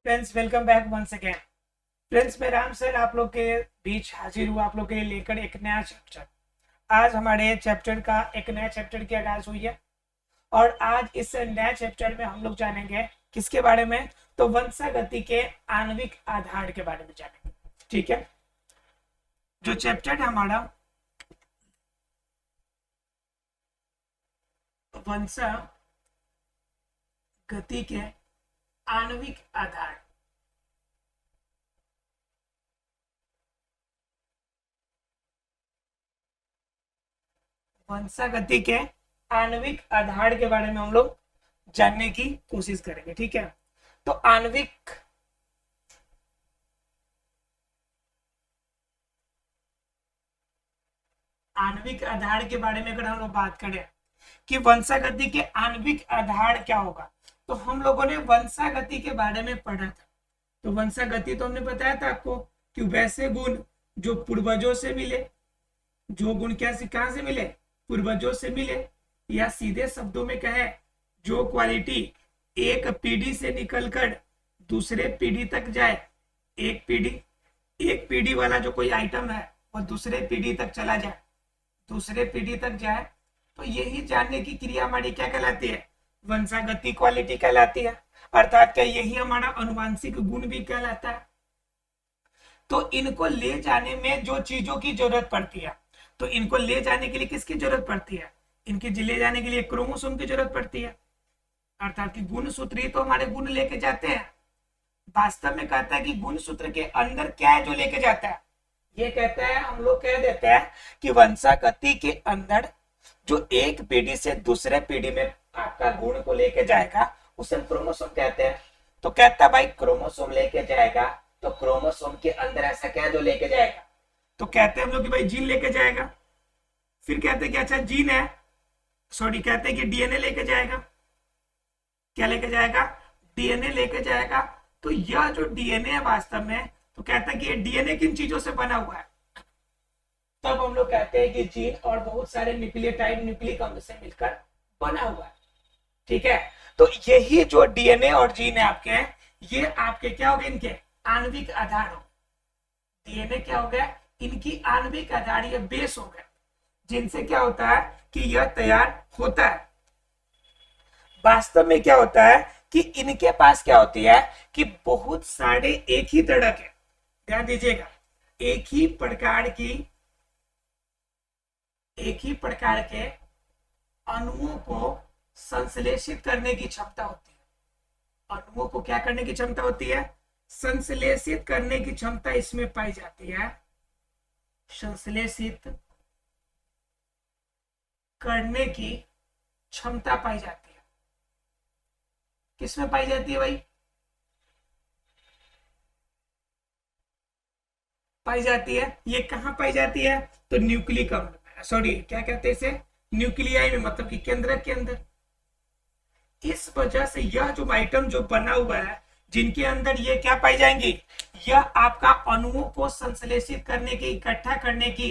Friends welcome back once again. Friends मैं Ram sir आप लोग के बीच हाजिर हुआ आप लोग के लिए लेकर एक नया चैप्टर। आज हमारे चैप्टर का एक नया चैप्टर की आगाज हुई है और आज इस नए चैप्टर में हम लोग जानेंगे किसके बारे में, तो वंशागति के आणविक आधार के बारे में जानेंगे। ठीक है, जो चैप्टर है हमारा वंशागति के आणविक आधार। वंशागति के आणविक आधार के बारे में हम लोग जानने की कोशिश करेंगे। ठीक है, तो आणविक आधार के बारे में अगर हम लोग बात करें कि वंशागति के आणविक आधार क्या होगा, तो हम लोगों ने वंशागति के बारे में पढ़ा था। तो वंशागति तो हमने बताया था आपको कि वैसे गुण जो पूर्वजों से मिले, जो गुण कहां से मिले, पूर्वजों से मिले, या सीधे शब्दों में कहे जो क्वालिटी एक पीढ़ी से निकलकर दूसरे पीढ़ी तक जाए। एक पीढ़ी वाला जो कोई आइटम है वो दूसरे पीढ़ी तक चला जाए, दूसरे पीढ़ी तक जाए, तो यही जानने की क्रिया हमारी क्या कहलाती है, वंशागति क्वालिटी कहलाती है। अर्थात क्या यही हमारा अनुवांशिक गुण भी कहलाता है। तो इनको ले जाने में जो चीजों की जरूरत पड़ती है, तो इनको ले जाने के लिए किसकी जरूरत पड़ती है, इनकी ले जाने के लिए क्रोमोसोम की जरूरत पड़ती है। अर्थात कि गुण सूत्र ही तो हमारे गुण लेके जाते हैं। वास्तव में कहता है कि गुण सूत्र के अंदर क्या है जो लेके जाता है, ये कहता है, हम लोग कह देते हैं कि वंशागति के अंदर जो एक पीढ़ी से दूसरे पीढ़ी में आपका गुण को लेके जाएगा उसे क्रोमोसोम कहते हैं। तो कहता है भाई क्रोमोसोम लेके जाएगा, तो क्रोमोसोम के अंदर ऐसा क्या जो लेके जाएगा, तो कहते हैं हम लोग कि भाई जीन लेके जाएगा। फिर कहते हैं कि अच्छा जीन है, सॉरी कहते हैं कि डीएनए लेके जाएगा। क्या लेके जाएगा, डीएनए लेके जाएगा। तो यह जो डीएनए है वास्तव में, तो कहता है कि ये डीएनए किन चीजों से बना हुआ है, तब हम लोग कहते हैं कि जीन और बहुत सारे न्यूक्लियोटाइड न्यूक्लिक अम्ल से मिलकर बना हुआ है। ठीक है, तो यही जो डीएनए और जीन है आपके, ये आपके क्या हो गए, इनके आणविक आधार हो। डीएनए क्या हो गया, इनकी आणविक आधार, ये बेस हो गए, जिनसे क्या होता है कि यह तैयार होता है। वास्तव में क्या होता है कि इनके पास क्या होती है कि बहुत सारे एक ही तरह के, ध्यान दीजिएगा, एक ही प्रकार के अणुओं को संश्लेषित करने की क्षमता होती है। अणुओं को क्या करने की क्षमता होती है, संश्लेषित करने की क्षमता इसमें पाई जाती है। संश्लेषित करने की क्षमता पाई जाती है, किसमें पाई जाती है भाई, पाई जाती है, ये कहां पाई जाती है, तो न्यूक्लिक अम्ल, सॉरी क्या कहते हैं इसे, न्यूक्लियाई में, मतलब कि केंद्रक के अंदर। इस वजह से यह जो आइटम जो बना हुआ है, जिनके अंदर ये क्या पाई जाएंगी, यह आपका अणुओं को संश्लेषित करने की, इकट्ठा करने की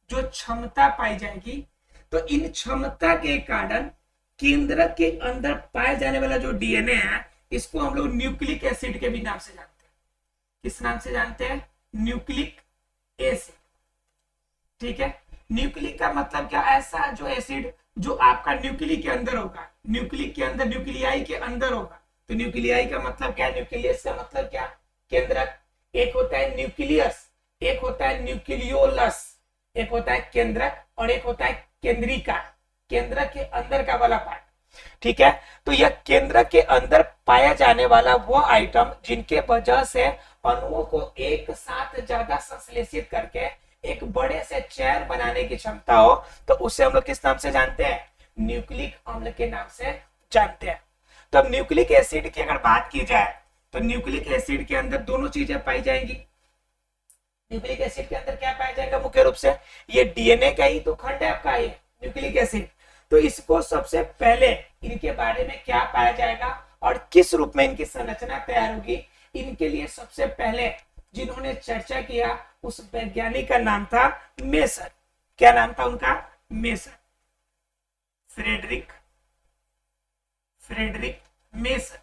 जो क्षमता पाई जाएगी। तो इन क्षमता के कारण केंद्रक के अंदर पाए जाने वाला जो डीएनए है, इसको हम लोग न्यूक्लिक एसिड के भी नाम से जानते हैं। किस नाम से जानते हैं, न्यूक्लिक एसिड। ठीक है, न्यूक्लिक का मतलब क्या, ऐसा जो एसिड जो आपका न्यूक्लिक के अंदर होगा, न्यूक्लिक के अंदर, न्यूक्लियाई के अंदर होगा। तो न्यूक्लियाई का मतलब क्या, न्यूक्लियस का मतलब क्या, केंद्रक। एक होता है न्यूक्लियस, एक होता है न्यूक्लियोलस, एक होता है केंद्रक और एक होता है केंद्रिका, केंद्रक के अंदर का वाला पार्ट। ठीक है, तो यह केंद्र के अंदर पाया जाने वाला वो आइटम जिनके वजह से अणुओं को एक साथ ज्यादा संश्लेषित करके एक बड़े से चेयर बनाने की क्षमता हो, तो उसे हम लोग किस नाम से जानते हैं, न्यूक्लिक अम्ल के नाम से जानते हैं। तो अब न्यूक्लिक एसिड की अगर बात की जाए, तो न्यूक्लिक एसिड के अंदर दोनों चीजें पाई जाएंगी। न्यूक्लिक एसिड के अंदर क्या पाया जाएगा, मुख्य रूप से ये डीएनए का ही तो खंड है आपका, ये न्यूक्लिक एसिड। तो इसको सबसे पहले इनके बारे में क्या पाया जाएगा और किस रूप में इनकी संरचना तैयार होगी, इनके लिए सबसे पहले जिन्होंने चर्चा किया उस वैज्ञानिक का नाम था मेसर। क्या नाम था उनका, मेसर, फ्रेडरिक मेसर।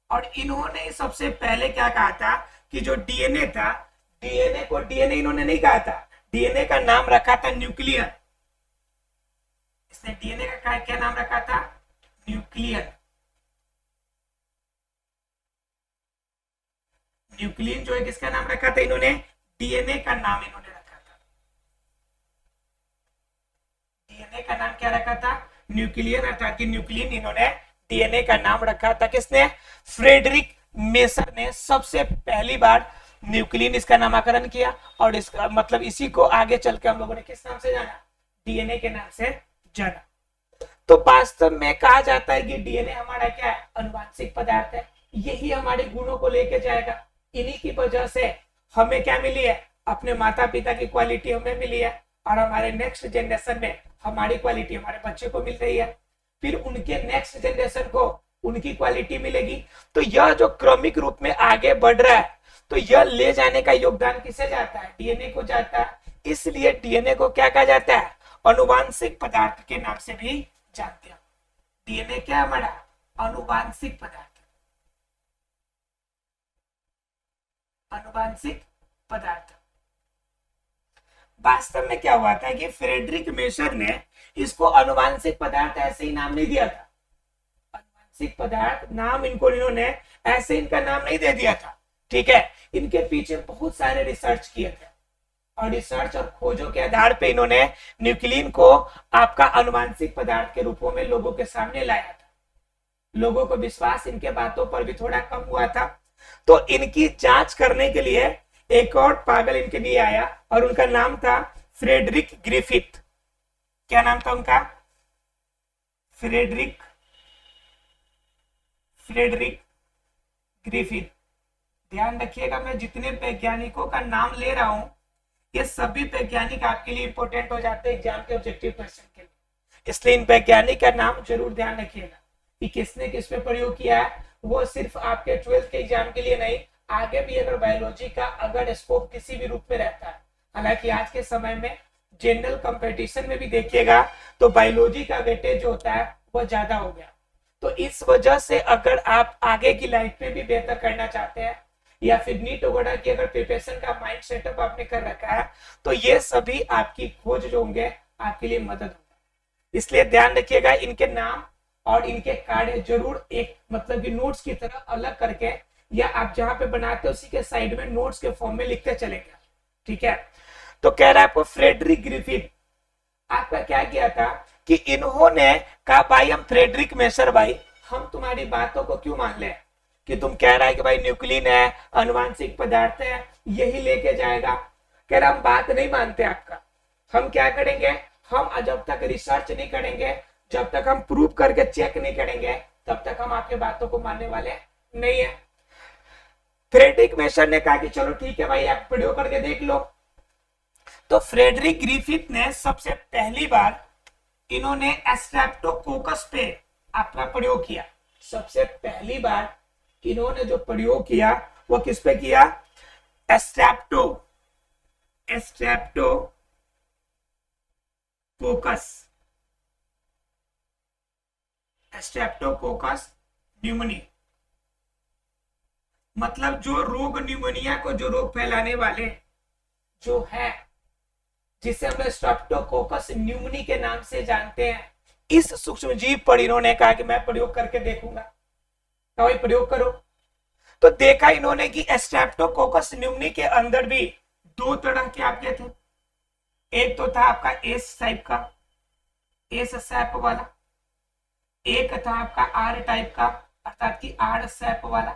और इन्होंने सबसे पहले क्या कहा था कि जो डीएनए था, डीएनए को डीएनए इन्होंने नहीं कहा था, डीएनए का नाम रखा था न्यूक्लियर। इसने डीएनए का क्या नाम रखा था? न्यूक्लियर। न्यूक्लियन जो है किसका नाम रखा था इन्होंने? डीएनए का नाम इन्होंने रखा था। डीएनए का नाम क्या रखा था? न्यूक्लियन, अर्थात कि न्यूक्लियन इन्होंने डीएनए का नाम रखा था। किसने? फ्रेडरिक मेसर ने सबसे पहली बार न्यूक्लियन इसका नामकरण किया, और इसका मतलब इसी को आगे चल के हम लोगों ने किस नाम से जाना? डीएनए के नाम से जाना। तो वास्तव में कहा जाता है कि डीएनए हमारा क्या है? अनुवांशिक पदार्थ है। यही हमारे गुणों को लेके जाएगा। इन्हीं की वजह से हमें क्या मिली है? अपने माता पिता की क्वालिटी हमें मिली है, और हमारे नेक्स्ट जनरेशन में हमारी क्वालिटी हमारे बच्चे को मिल रही है, फिर उनके नेक्स्ट जनरेशन को उनकी क्वालिटी मिलेगी। तो यह जो क्रमिक रूप में आगे बढ़ रहा है, तो यह ले जाने का योगदान किसे जाता है? डीएनए को जाता है। इसलिए डीएनए को क्या कहा जाता है? अनुवांशिक पदार्थ के नाम से भी जानते हैं। डीएनए क्या हमारा? अनुवांशिक पदार्थ, अनुवांशिक पदार्थ। वास्तव में क्या हुआ था कि फ्रेडरिक मेसर ने इसको अनुवांशिक पदार्थ ऐसे ही नाम नहीं दिया था। अनुवांशिक पदार्थ नाम इनको इन्होंने ऐसे इनका नाम नहीं दे दिया था, ठीक है। इनके पीछे बहुत सारे रिसर्च किए थे, और रिसर्च और खोजों के आधार पे इन्होंने न्यूक्लियन को आपका अनुवांशिक पदार्थ के रूपों में लोगों के सामने लाया था। लोगों को विश्वास इनके बातों पर भी थोड़ा कम हुआ था, तो इनकी जांच करने के लिए एक और पागल इनके लिए आया, और उनका नाम था फ्रेडरिक ग्रिफिथ। क्या नाम था उनका? Frederick Griffith. ध्यान रखिएगा, मैं जितने वैज्ञानिकों का नाम ले रहा हूं, ये सभी वैज्ञानिक आपके लिए इंपॉर्टेंट हो जाते हैं एग्जाम के ऑब्जेक्टिव क्वेश्चन के लिए। इसलिए इन वैज्ञानिक का नाम जरूर ध्यान रखिएगा कि किसने किस पे प्रयोग किया है। वो सिर्फ आपके 12th के एग्जाम के लिए नहीं, आगे भी अगर बायोलॉजी का अगर स्कोप किसी भी रूप में रहता है, हालांकि आज के समय में जनरल कंपटीशन में भी देखिएगा तो बायोलॉजी का वेटेज जो होता है वो ज्यादा हो गया। तो इस वजह से अगर आप आगे की लाइफ में भी बेहतर करना चाहते हैं, या फिर नीट वगैरह की अगर प्रिपरेशन का माइंड सेटअप आपने कर रखा है, तो ये सभी आपकी खोज जो होंगे आपके लिए मदद होगा। इसलिए ध्यान रखिएगा, इनके नाम और इनके कार्य जरूर एक मतलब कि नोट्स की तरह अलग करके, या आप जहां पे बनाते हो उसी के साइड में नोट्स के फॉर्म में लिखते चलेंगे, ठीक है। तो कह रहा है आपको फ्रेडरिक ग्रिफिथ आपका क्या किया था कि इन्होंने कहा भाई हम फ्रेडरिक मेसर भाई, हम तुम्हारी बातों को क्यों मान ले कि तुम कह रहा है कि भाई न्यूक्लियन है, अनुवांशिक पदार्थ है, यही लेके जाएगा। कह रहा हम बात नहीं मानते आपका। हम क्या करेंगे? हम जब तक रिसर्च नहीं करेंगे, जब तक हम प्रूव करके चेक नहीं करेंगे, तब तक हम आपके बातों को मानने वाले नहीं है। फ्रेडरिक मेसर ने कहा कि चलो ठीक है भाई, आप प्रयोग करके देख लो। तो फ्रेडरिक ग्रिफिथ ने सबसे पहली बार इन्होंने स्ट्रेप्टोकोकस पे अपना प्रयोग किया। सबसे पहली बार इन्होंने जो प्रयोग किया वो किस पे किया? स्ट्रेप्टोकोकस न्यूमोनिया, मतलब जो रोग न्यूमोनिया को जो रोग फैलाने वाले जो है, जिसे हम स्ट्रेप्टोकोकस न्यूमोनी के नाम से जानते हैं, इस सूक्ष्म जीव पर इन्होंने कहा कि मैं प्रयोग करके देखूंगा। तो भाई प्रयोग करो। तो देखा इन्होंने कि स्ट्रेप्टोकोकस न्यूमोनी के अंदर भी दो तरह के आपके थे। एक तो था आपका एस टाइप का, एस सैप वाला, एक था आपका आर टाइप का, अर्थात कि आर सैप वाला।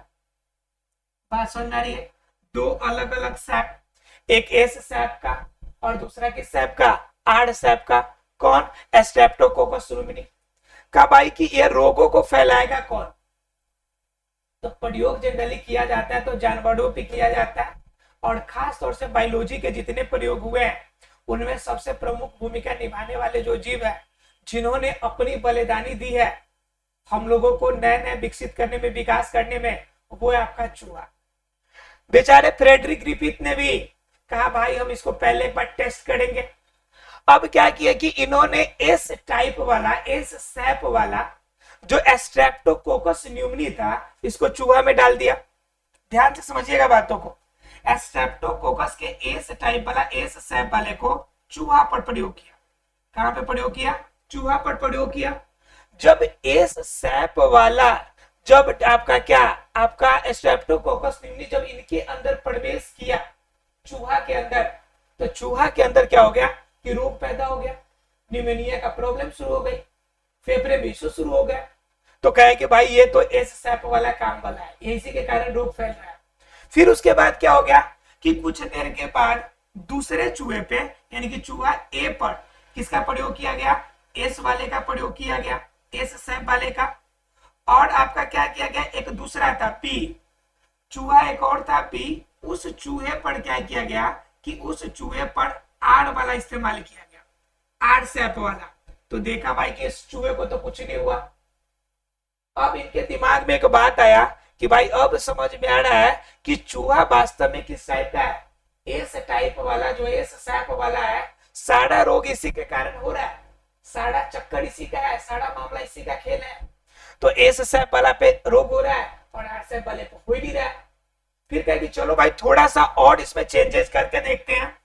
बात समझ में आ रही है? दो अलग अलग सैप, एक एस सैप का और दूसरा किस सैप का? आर सैप का। कौन? स्ट्रेप्टोकोकस न्यूमोनी का। भाई कि ये रोगों को फैलाएगा कौन? तो प्रयोग जनरली किया जाता है तो जानवरों पे किया जाता है, और खास तौर से बायोलॉजी के जितने प्रयोग हुए हैं उनमें सबसे प्रमुख भूमिका निभाने वाले जो जीव है, जिन्होंने अपनी बलिदानी दी है हम लोगों को नए नए विकसित करने में, विकास करने में, वो है आपका चूहा। बेचारे फ्रेडरिक ग्रिफिथ ने भी कहा भाई हम इसको पहले एक बार टेस्ट करेंगे। अब क्या किया कि इन्होंने एस टाइप वाला, एस सैप वाला जो स्ट्रेप्टोकोकस न्यूमनी था इसको चूहा में डाल दिया। ध्यान से समझिएगा बातों को। स्ट्रेप्टोकोकस के एस टाइप वाला, एस सैप वाले को चूहा पर प्रयोग किया। कहां पे प्रयोग किया? चूहा पर प्रयोग किया। जब एस सैप वाला, जब आपका क्या, आपका स्ट्रेप्टोकोकस न्यूमनी जब इनके अंदर प्रवेश किया चूहा के अंदर, तो चूहा के अंदर क्या हो गया कि रोग पैदा हो गया, न्यूमोनिया का प्रॉब्लम शुरू हो गई, फेफड़े में इश्यू शुरू हो गया। तो कहे कि भाई ये तो एस सैप वाला काम वाला है, इसी के कारण रोग फैल रहा है। फिर उसके बाद क्या हो गया कि कुछ देर के बाद दूसरे चूहे पे, यानी कि चूहा ए पर किसका प्रयोग किया गया? एस वाले का प्रयोग किया गया, एस सैप वाले का। और आपका क्या किया गया? एक दूसरा था पी, चूहा एक और था पी, उस चूहे पर क्या किया गया कि उस चूहे पर आर वाला इस्तेमाल किया गया, आर सैप वाला। तो देखा भाई कि इस चूहे को तो कुछ नहीं हुआ। अब इनके दिमाग में एक बात आया कि भाई अब समझ में आ रहा है कि चूहा वास्तव में किस टाइप का है? एस टाइप वाला, जो एस सैप वाला है। सारा रोग इसी के कारण हो रहा है, सारा चक्कर इसी का है, सारा मामला इसी का खेल है। तो एस सैप वाला पे रोग हो रहा है और आर सैप वाले पे हो ही नहीं रहा है। फिर कहा कि चलो भाई थोड़ा सा और इसमें चेंजेस करके देखते हैं।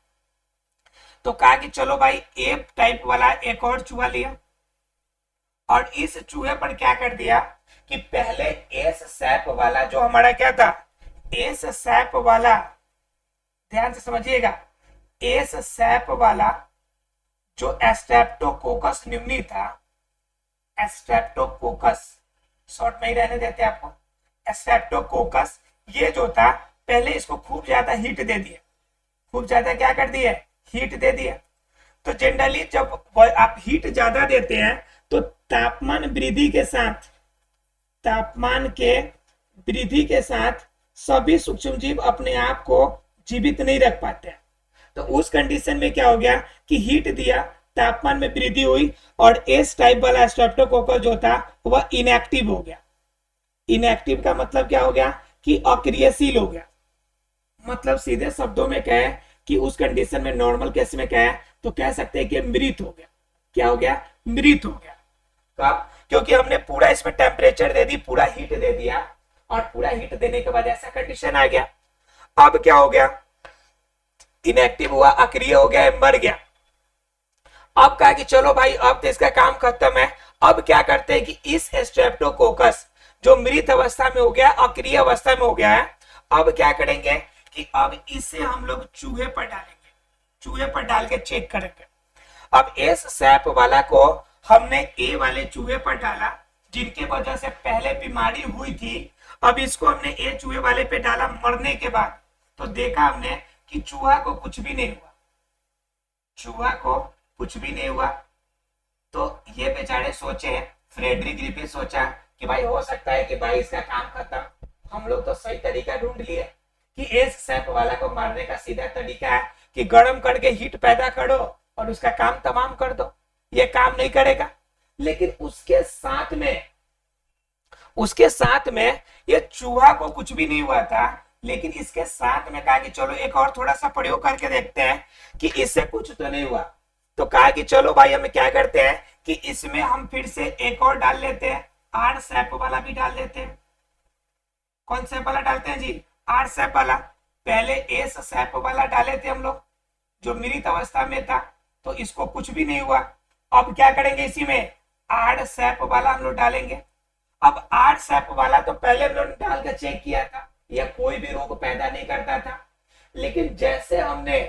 तो कहा कि चलो भाई ए टाइप वाला एक और चूहा लिया और इस चूहे पर क्या कर दिया कि पहले एस सैप वाला जो हमारा क्या था, एस सैप वाला, ध्यान से समझिएगा, एस सैप वाला जो स्ट्रेप्टोकोकस न्यूमनी था, स्ट्रेप्टोकोकस शॉर्ट में ही रहने देते हैं आपको, स्ट्रेप्टोकोकस, ये जो था पहले इसको खूब ज्यादा हीट दे दिए, खूब ज्यादा क्या कर दिए? हीट दे दिए। तो जनरली जब आप हीट ज्यादा देते हैं तो तापमान वृद्धि के साथ, तापमान के वृद्धि के साथ सभी सूक्ष्म जीव अपने आप को जीवित नहीं रख पाते हैं। तो उस कंडीशन में क्या हो गया कि हीट दिया, तापमान में वृद्धि हुई और एस टाइप वाला स्ट्रेप्टोकोकस जो था वह इनएक्टिव हो गया। इनएक्टिव का मतलब क्या हो गया कि अक्रियशील हो गया। मतलब सीधे शब्दों में कहे कि उस कंडीशन में, नॉर्मल केस में कहे तो कह सकते हैं कि मृत हो गया। क्या हो गया? मृत हो गया। कब? क्योंकि हमने पूरा इसमें टेम्परेचर दे दी, पूरा हीट दे दिया और पूरा हीट देने के बाद ऐसा कंडीशन आ गया। अब क्या हो गया? इनएक्टिव हुआ, अक्रिय हो गया, मर गया। अब कहा कि चलो भाई अब तो इसका काम खत्म है। अब क्या करते हैं कि इस स्ट्रेप्टोकोकस जो मृत अवस्था में हो गया, अक्रिय अवस्था में हो गया है, अब क्या करेंगे कि अब इसे हम लोग चूहे पर डालेंगे, चूहे पर डाल के चेक करेंगे। अब एस सैप वाला को हमने ए वाले चूहे पर डाला जिनके वजह से पहले बीमारी हुई थी। अब इसको हमने ए चूहे वाले पे डाला मरने के बाद, तो देखा हमने कि चूहा को कुछ भी नहीं हुआ, चूहा को कुछ भी नहीं हुआ। तो ये बेचारे सोचे, फ्रेडरिक ग्रिफिथ सोचा कि भाई हो सकता है कि भाई इसका काम खत्म, हम लोग तो सही तरीका ढूंढ लिए कि एस सैप वाला को मारने का सीधा तरीका है कि गर्म करके हीट पैदा करो और उसका काम तमाम कर दो। ये काम नहीं करेगा। लेकिन उसके साथ में ये चूहा को कुछ भी नहीं हुआ था, लेकिन इसके साथ में कहा कि चलो एक और थोड़ा सा प्रयोग करके देखते हैं कि इससे कुछ तो नहीं हुआ। तो कहा कि चलो भाई हम क्या करते हैं कि इसमें हम फिर से एक और डाल लेते हैं, आर सैप वाला भी डाल देते हैं। कौन सैप वाला डालते हैं जी? आर सैप वाला। पहले एस सैप वाला डाले थे हम लोग जो मृत अवस्था में था, तो इसको कुछ भी नहीं हुआ। अब क्या करेंगे, इसी में आर सैप वाला हम लोग डालेंगे। अब आर सैप वाला तो पहले हम लोग डाल के चेक किया था, यह कोई भी रोग पैदा नहीं करता था। लेकिन जैसे हमने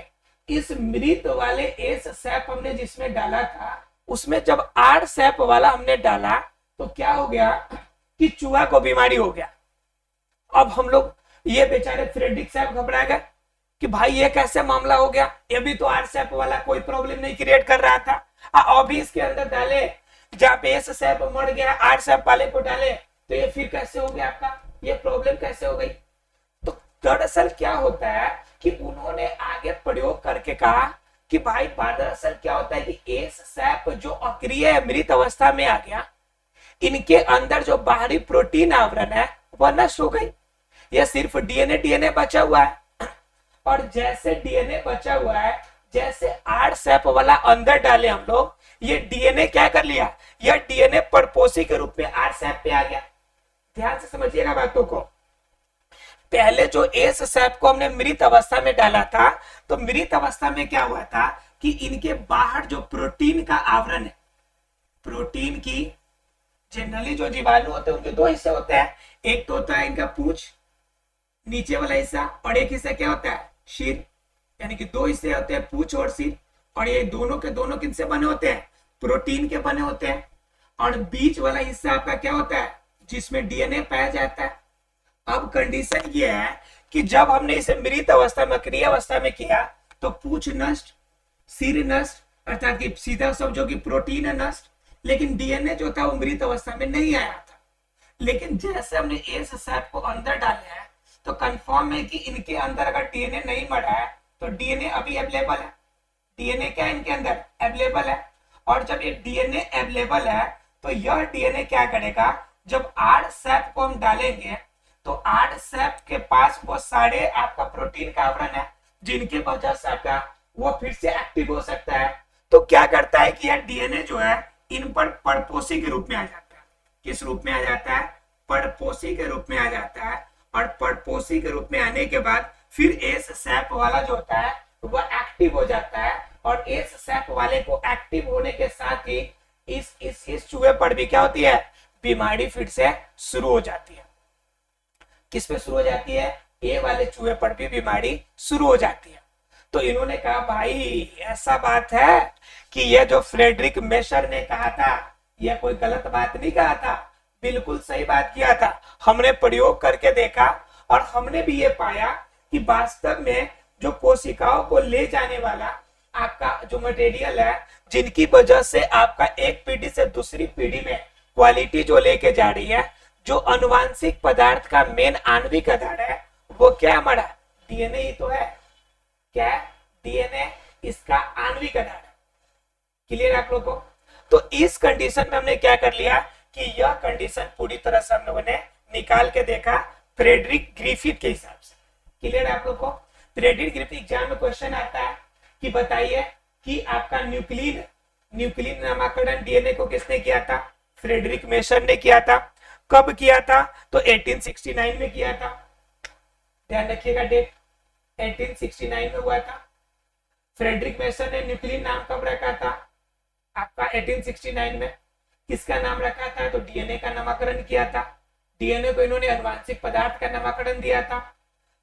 इस मृत वाले एस सैप हमने जिसमें डाला था, उसमें जब आर सैप वाला हमने डाला तो क्या हो गया कि चूहा को बीमारी हो गया। अब हम लोग, ये बेचारे फ्रेडरिक साहब घबरा गए कि भाई ये कैसे मामला हो गया, ये भी तो आर सैप वाला कोई प्रॉब्लम नहीं क्रिएट कर रहा था, अभी इसके अंदर डाले जहाँ पे एस सैप मर गया, आर सैप वाले को डाले, तो ये फिर कैसे हो गया आपका, ये प्रॉब्लम कैसे हो गई। तो दरअसल क्या होता है कि उन्होंने आगे प्रयोग करके कहा कि भाई दरअसल क्या होता है कि एस सैप जो अक्रिय मृत अवस्था में आ गया, इनके अंदर जो बाहरी प्रोटीन आवरण है वह नष्ट हो गई, यह सिर्फ डीएनए बचा हुआ है। और जैसे डीएनए बचा हुआ है, जैसे आर सैप वाला अंदर डाले हम लोग, ये डीएनए क्या कर लिया, यह डीएनए परपोषी के रूप में आर सैप पे आ गया। ध्यान से समझिएगा बातों को। पहले जो एस सैप को हमने मृत अवस्था में डाला था, तो मृत अवस्था में क्या हुआ था कि इनके बाहर जो प्रोटीन का आवरण है, प्रोटीन की जनरली जो जीवाणु होते हैं उनके दो हिस्से होते हैं, एक तो होता है इनका पूंछ नीचे वाला हिस्सा, और एक हिस्सा क्या होता है सिर, यानी कि दो हिस्से होते हैं पूंछ और सिर, और ये दोनों के दोनों किनसे बने होते हैं, प्रोटीन के बने होते हैं। और बीच वाला हिस्सा आपका क्या होता है, जिसमें डीएनए पाया जाता है। अब कंडीशन ये है कि जब हमने इसे मृत अवस्था में क्रिया अवस्था में किया तो पूंछ नष्ट, सिर नष्ट, अर्थात कि सीधा सब जो कि प्रोटीन है नष्ट, लेकिन डीएनए जो था वो मृत अवस्था में नहीं आया था। लेकिन जैसे हमने एस सैप को अंदर डाले है तो कंफर्म है कि इनके अंदर अगर डीएनए नहीं मरा है तो डीएनए अभी अवेलेबल है। डीएनए क्या है इनके अंदर अवेलेबल है, और जब ये डीएनए अवेलेबल है तो यह डीएनए क्या करेगा, जब आर सैप को हम डालेंगे तो आर सैप के पास वो सारे आपका प्रोटीन का आवरण है जिनके वजह से आपका वो फिर से एक्टिव हो सकता है। तो क्या करता है कि यह डीएनए जो है इन पर परपोषी के रूप में आ जाता है। किस रूप में आ जाता है, परपोषी के रूप में आ जाता है। और परपोषी के रूप में आने के बाद फिर एस सैप वाला जो होता है वह एक्टिव हो जाता है, और एस सैप वाले को एक्टिव होने के साथ ही इस चूहे पर भी क्या होती है, बीमारी फिर से शुरू हो जाती है। किस पे शुरू हो जाती है, ए वाले चूहे पर भी बीमारी शुरू हो जाती है। तो इन्होंने कहा भाई ऐसा बात है कि यह जो फ्रेडरिक मेशर ने कहा था यह कोई गलत बात नहीं कहा था, बिल्कुल सही बात किया था। हमने प्रयोग करके देखा और हमने भी ये पाया कि वास्तव में जो कोशिकाओं को ले जाने वाला आपका जो मटेरियल है, जिनकी वजह से आपका एक पीढ़ी से दूसरी पीढ़ी में क्वालिटी जो लेके जा रही है, जो अनुवांशिक पदार्थ का मेन आणविक आधार है वो क्या हमारा डीएनए ही तो है। क्या है, डीएनए इसका आणविक आधार है। क्लियर आप लोगों को। तो इस कंडीशन में हमने क्या कर लिया कि यह कंडीशन पूरी तरह से हम लोगों ने निकाल के देखा फ्रेडरिक ग्रिफिथ के हिसाब से। क्लियर है आप लोग को। फ्रेडरिक ग्रिफिथ एग्जाम में क्वेश्चन आता है कि बताइए कि आपका न्यूक्लिन नामकरण डीएनए को किसने किया था, फ्रेडरिक मेशर ने किया था। कब किया था, तो 1869 में किया था। ध्यान रखिएगा डेट 1869 में हुआ था। फ्रेडरिक मेशर ने न्यूक्लिन नाम कब रखा था आपका 1869 में। किसका नाम रखा था, तो डीएनए का नामकरण किया था। डीएनए को इन्होंने अनुवांशिक पदार्थ का नामकरण दिया था।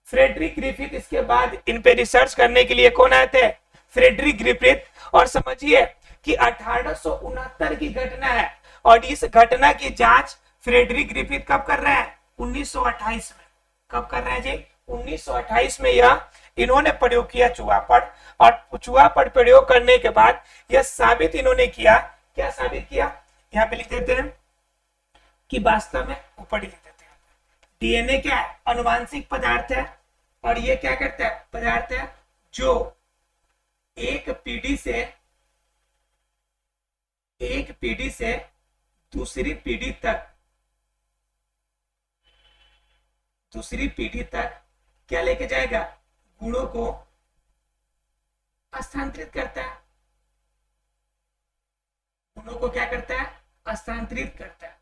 फ्रेडरिक ग्रिफिथ इसके बाद इन पे रिसर्च करने के लिए कौन आए थे, फ्रेडरिक ग्रिफिथ। और समझिए कि 1869 की घटना है और इस घटना की जांच फ्रेडरिक ग्रिफिथ कब कर रहे हैं, 1928 में। कब कर रहे हैं जी, 1928 में यह इन्होंने प्रयोग किया चूहा पर, और चूहा पर प्रयोग करने के बाद यह साबित इन्होंने किया। क्या साबित किया, यहाँ पे लिख देते हैं कि वास्तव में ऊपर ही लिख देते हैं डीएनए क्या है, अनुवांशिक पदार्थ है, और ये क्या करता है, पदार्थ है जो एक पीढ़ी से दूसरी पीढ़ी तक क्या लेके जाएगा, गुणों को स्थानांतरित करता है। गुणों को क्या करता है, स्थानांतरित करता है।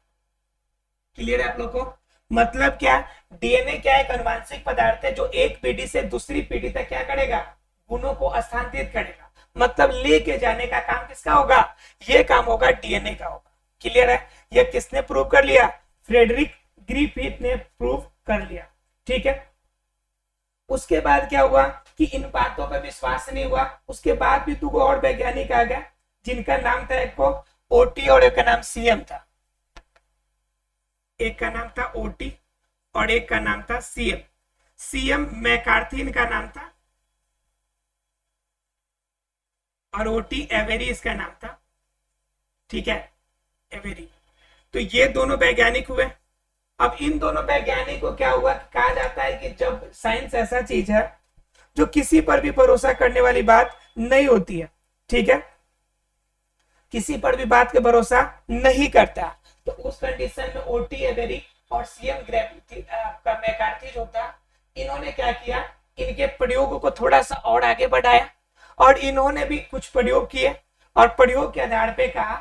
क्लियर है आप लोग को। मतलब क्या, डीएनए क्या एक अनुवांशिक पदार्थ है जो एक पीढ़ी से दूसरी पीढ़ी तक क्या करेगा, गुणों को स्थानांतरित करेगा। मतलब लेके जाने का काम किसका होगा, ये काम होगा डीएनए का होगा। क्लियर है। ये किसने प्रूव कर लिया, फ्रेडरिक ग्रिफिथ ने प्रूव कर लिया। ठीक है। उसके बाद क्या हुआ कि इन बातों पर विश्वास नहीं हुआ। उसके बाद भी 2 और वैज्ञानिक आ गए जिनका नाम था, एक को ओटी और एक का नाम सीएम था। एक का नाम था ओटी और एक का नाम था सीएम। सीएम मैकार्थी इनका नाम था और ओटी एवेरी इसका नाम था। ठीक है, एवेरी। तो ये दोनों वैज्ञानिक हुए। अब इन दोनों वैज्ञानिकों को क्या हुआ, कहा जाता है कि जब साइंस ऐसा चीज है जो किसी पर भी भरोसा करने वाली बात नहीं होती है। ठीक है, किसी पर भी बात के भरोसा नहीं करता, तो उस कंडीशन में ओटी एवेरी और सीएम का मैकार्थी जो था, इन्होंने क्या किया, इनके प्रयोगों को थोड़ा सा और आगे बढ़ाया और इन्होंने भी कुछ प्रयोग किए और प्रयोग के आधार पे कहा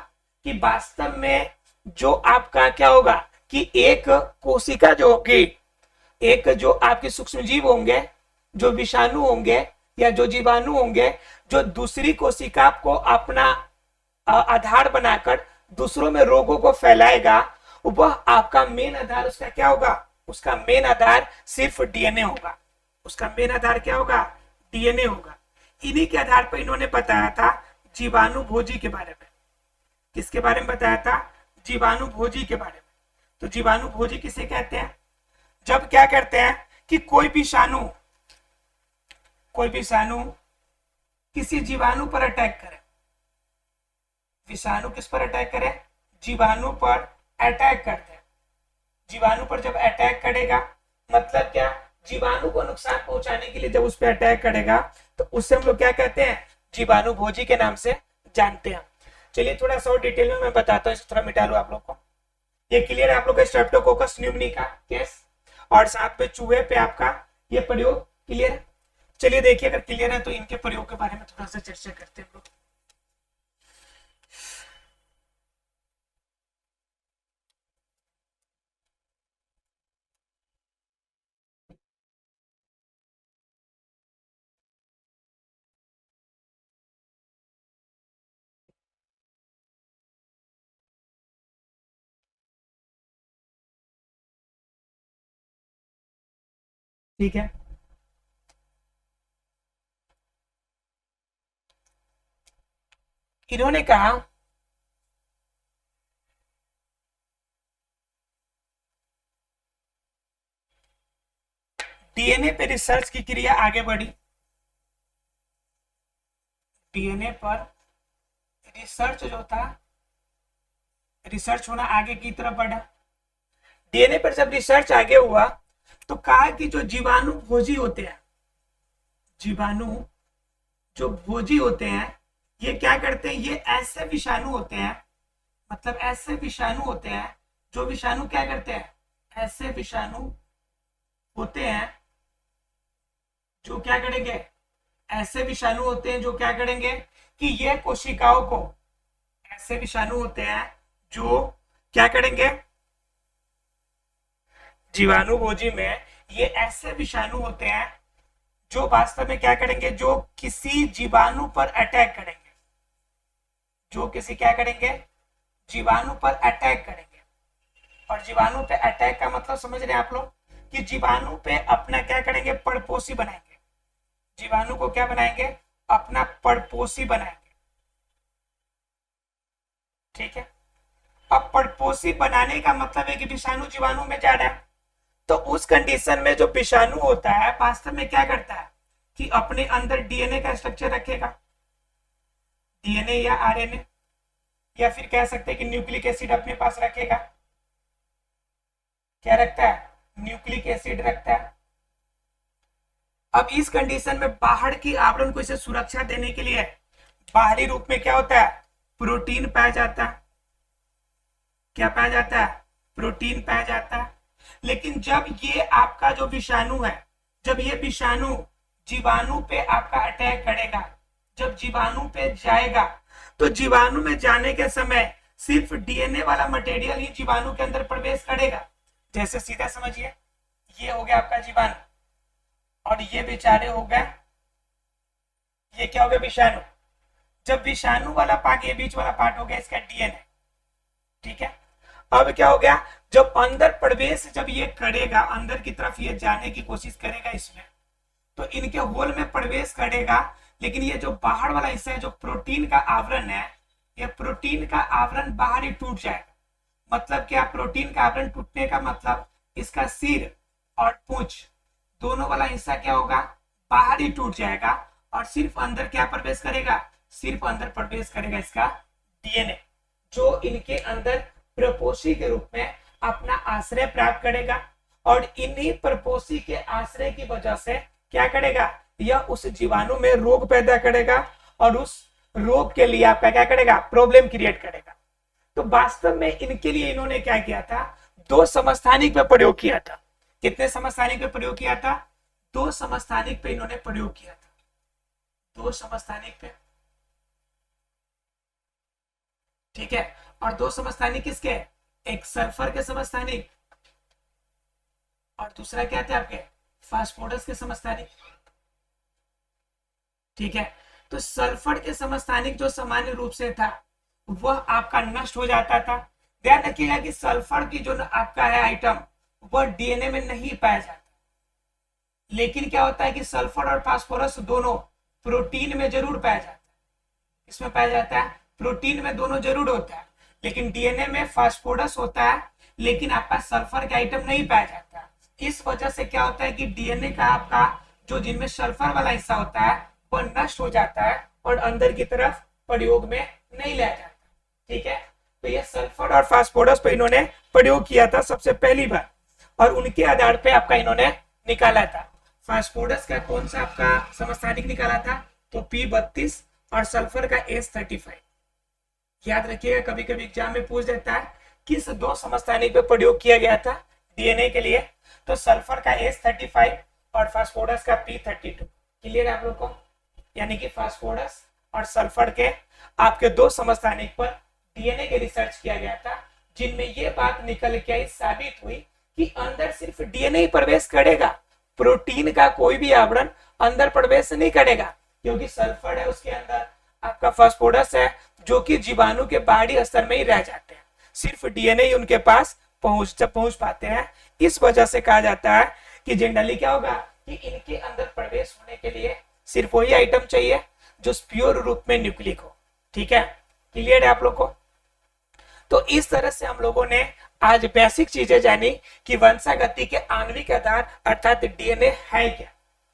कि वास्तव में जो आपका क्या होगा कि एक कोशिका जो होगी, एक जो आपके सूक्ष्म जीव होंगे, जो विषाणु होंगे या जो जीवाणु होंगे, जो दूसरी कोशिका को अपना आधार बनाकर दूसरों में रोगों को फैलाएगा, वह आपका मेन आधार उसका क्या होगा, उसका मेन आधार सिर्फ डीएनए होगा। उसका मेन आधार क्या होगा, डीएनए होगा। इन्हीं के आधार पर इन्होंने बताया था जीवाणु भोजी के बारे में। किसके बारे में बताया था, जीवाणु भोजी के बारे में। तो जीवाणु भोजी किसे कहते हैं, जब क्या करते हैं कि कोई विषाणु किसी जीवाणु पर अटैक करे, विषाणु किस पर अटैक करे, जीवाणु पर अटैक करते हैं। जीवाणु पर जब अटैक करेगा मतलब क्या, जीवाणु को नुकसान पहुंचाने के लिए जब उस पर अटैक करेगा तो उससे हम लोग क्या कहते हैं, जीवाणु भोजी के नाम से जानते हैं। चलिए थोड़ा सा और डिटेल में मैं बताता हूँ, थोड़ा मिटा लूं आप लोग को। ये क्लियर है आप लोग का स्ट्रेप्टोकोकस न्यूमोनिया का केस और साथ में चूहे पे आपका ये प्रयोग क्लियर है। चलिए देखिए अगर क्लियर है तो इनके प्रयोग के बारे में थोड़ा सा चर्चा करते हैं हम लोग। ठीक है, इन्होंने कहा डीएनए पे रिसर्च की क्रिया आगे बढ़ी, डीएनए पर रिसर्च जो था, रिसर्च होना आगे की तरफ बढ़ा। डीएनए पर जब रिसर्च आगे हुआ तो कहा कि जो जीवाणु भोजी होते हैं, जीवाणु जो भोजी होते हैं ये क्या करते हैं, ये ऐसे विषाणु होते हैं, मतलब ऐसे विषाणु होते हैं, जो विषाणु क्या करते हैं, ऐसे विषाणु होते हैं जो क्या करेंगे, ऐसे विषाणु होते हैं जो क्या करेंगे कि ये कोशिकाओं को, ऐसे विषाणु होते हैं जो क्या करेंगे, जीवाणु भोजी में ये ऐसे विषाणु होते हैं जो वास्तव में क्या करेंगे, जो किसी जीवाणु पर अटैक करेंगे, जो किसी क्या करेंगे, जीवाणु पर अटैक करेंगे। और जीवाणु पे अटैक का मतलब समझ रहे हैं आप लोग कि जीवाणु पे अपना क्या करेंगे, पड़पोसी बनाएंगे। जीवाणु को क्या बनाएंगे, अपना पड़पोसी बनाएंगे। ठीक है, अब पड़पोसी बनाने का मतलब है कि विषाणु जीवाणु में जा रहा है, तो उस कंडीशन में जो विषाणु होता है वास्तव में क्या करता है कि अपने अंदर डीएनए का स्ट्रक्चर रखेगा, डीएनए या आरएनए, या फिर कह सकते हैं कि न्यूक्लिक एसिड अपने पास रखेगा। क्या रखता है, न्यूक्लिक एसिड रखता है। अब इस कंडीशन में बाहर की आवरण को इसे सुरक्षा देने के लिए बाहरी रूप में क्या होता है, प्रोटीन पाया जाता है। क्या पाया जाता है, प्रोटीन पाया जाता है। लेकिन जब ये आपका जो विषाणु है, जब ये विषाणु जीवाणु पे आपका अटैक करेगा, जब जीवाणु पे जाएगा तो जीवाणु में जाने के समय सिर्फ डीएनए वाला मटेरियल ही जीवाणु के अंदर प्रवेश करेगा। जैसे सीधा समझिए, ये हो गया आपका जीवाणु और ये बेचारे हो गए, ये क्या हो गया, विषाणु। जब विषाणु वाला पार्ट, ये बीच वाला पार्ट हो गया इसका डीएनए। ठीक है, अब क्या हो गया, जब अंदर प्रवेश जब ये करेगा, अंदर की तरफ ये जाने की कोशिश करेगा इसमें, तो इनके होल में प्रवेश करेगा। लेकिन ये जो बाहर वाला हिस्सा है, जो प्रोटीन का आवरण है, ये प्रोटीन का आवरण बाहर ही टूट जाएगा। मतलब क्या, प्रोटीन का आवरण टूटने का मतलब इसका सिर और पूंछ दोनों वाला हिस्सा क्या होगा, बाहर ही टूट जाएगा और सिर्फ अंदर क्या प्रवेश करेगा, सिर्फ अंदर प्रवेश करेगा इसका डीएनए, जो इनके अंदर प्रपोषी के रूप में अपना आश्रय प्राप्त करेगा। और इन्हीं प्रपोषी के आश्रय की वजह से क्या करेगा, यह उस जीवाणु में रोग पैदा करेगा और उस रोग के लिए आपका क्या करेगा, प्रॉब्लम क्रिएट करेगा। तो वास्तव में इनके लिए इन्होंने क्या किया था, 2 समस्थानिक पे प्रयोग किया था। कितने समस्थानिक पे प्रयोग किया था, 2 समस्थानिक पे इन्होंने प्रयोग किया था। दो समस्थानिक पे, ठीक है। और दो समस्थानिक किसके, एक सल्फर के समस्थानिक और दूसरा क्या थे आपके फास्फोरस के समस्थानिक, ठीक है। तो सल्फर के समस्थानिक जो सामान्य रूप से था वह आपका नष्ट हो जाता था। ध्यान रखिएगा कि सल्फर की जो आपका है आइटम वह डीएनए में नहीं पाया जाता, लेकिन क्या होता है कि सल्फर और फास्फोरस दोनों प्रोटीन में जरूर पाया जाता है। इसमें पाया जाता है प्रोटीन में दोनों जरूर होता है, लेकिन डीएनए में फास्फोरस होता है लेकिन आपका सल्फर का आइटम नहीं पाया जाता। इस वजह से क्या होता है कि डीएनए का आपका जो जिनमें सल्फर वाला हिस्सा होता है वह नष्ट हो जाता है और अंदर की तरफ प्रयोग में नहीं लिया जाता, ठीक है। तो ये सल्फर और फास्फोरस पे इन्होंने प्रयोग किया था सबसे पहली बार, और उनके आधार पे आपका इन्होंने निकाला था। फास्फोरस का कौन सा आपका समस्थानिक निकाला था, तो P32 और सल्फर का S35। याद रखिएगा कभी कभी एग्जाम में पूछ देता है किस दो समस्थानिक पे प्रयोग किया गया था डीएनए के लिए, तो सल्फर का S35 और फास्फोरस का P32। क्लियर है आप लोग को, यानी कि फास्फोरस और सल्फर के आपके दो समस्थानिक पर डीएनए के रिसर्च किया गया था, जिनमें ये बात निकल के आई, साबित हुई कि अंदर सिर्फ डीएनए ही प्रवेश करेगा, प्रोटीन का कोई भी आवरण अंदर प्रवेश नहीं करेगा, क्योंकि सल्फर है उसके अंदर, आपका फास्फोरस है जो कि जीवाणु के बाहरी स्तर में ही रह जाते हैं, सिर्फ डीएनए ही उनके पास पहुंच पाते हैं। इस वजह से कहा जाता है कि जनरली क्या होगा कि इनके अंदर प्रवेश होने के लिए सिर्फ वही आइटम चाहिए जो प्योर रूप में न्यूक्लिक हो, ठीक है। क्लियर है आप लोग को। तो इस तरह से हम लोगों ने आज बेसिक चीजें जानी कि वंशागति के आणविक आधार अर्थात डीएनए है क्या,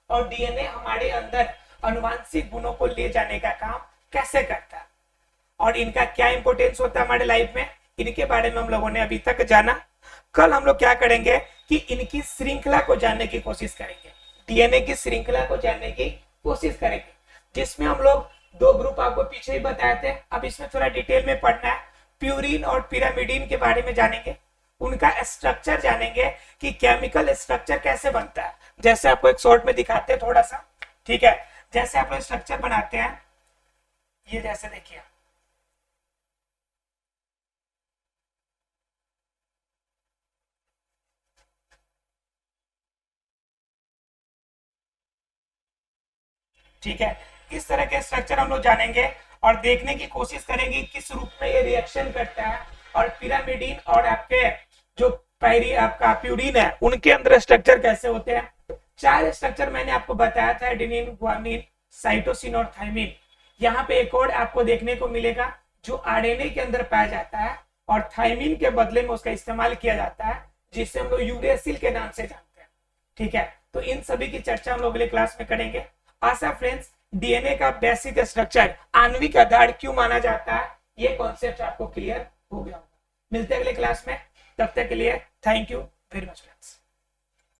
और डीएनए हमारे अंदर अनुवांशिक गुणों को ले जाने का काम कैसे करता है, और इनका क्या इंपोर्टेंस होता है हमारे लाइफ में, इनके बारे में हम लोगों ने अभी तक जाना। कल हम लोग क्या करेंगे कि इनकी श्रृंखला को जानने की कोशिश करेंगे, डीएनए की श्रृंखला को जानने की कोशिश करेंगे, जिसमें हम लोग दो ग्रुप आपको पीछे ही बताए थे, अब इसमें थोड़ा डिटेल में पढ़ना है। प्यूरिन और पिरामिडिन के बारे में जानेंगे, उनका स्ट्रक्चर जानेंगे कि केमिकल स्ट्रक्चर कैसे बनता है, जैसे आपको एक शॉर्ट में दिखाते हैं थोड़ा सा, ठीक है। जैसे आप लोग स्ट्रक्चर बनाते हैं, ये जैसे देखिए ठीक है, इस तरह के स्ट्रक्चर हम लोग जानेंगे और देखने की कोशिश करेंगे किस रूप में ये रिएक्शन करता है, और पिरामिडिन और आपके जो आपका प्यूरिन है उनके अंदर स्ट्रक्चर कैसे होते हैं। चार स्ट्रक्चर मैंने आपको बताया था, एडेनिन, गुआनिन, साइटोसिन और थाइमिन। यहाँ पे एक और आपको देखने को मिलेगा जो आरएनए के अंदर पाया जाता है, और थाइमिन के बदले में उसका इस्तेमाल किया जाता है, जिससे हम लोग यूरेसिल के नाम से जानते हैं, ठीक है। तो इन सभी की चर्चा हम लोग अगले क्लास में करेंगे। आशा फ्रेंड्स डीएनए का बेसिक स्ट्रक्चर आणविक आधार क्यों माना जाता है, ये कॉन्सेप्ट आपको क्लियर हो गया होगा। मिलते हैं अगले क्लास में, तब तक के लिए thank you very much friends.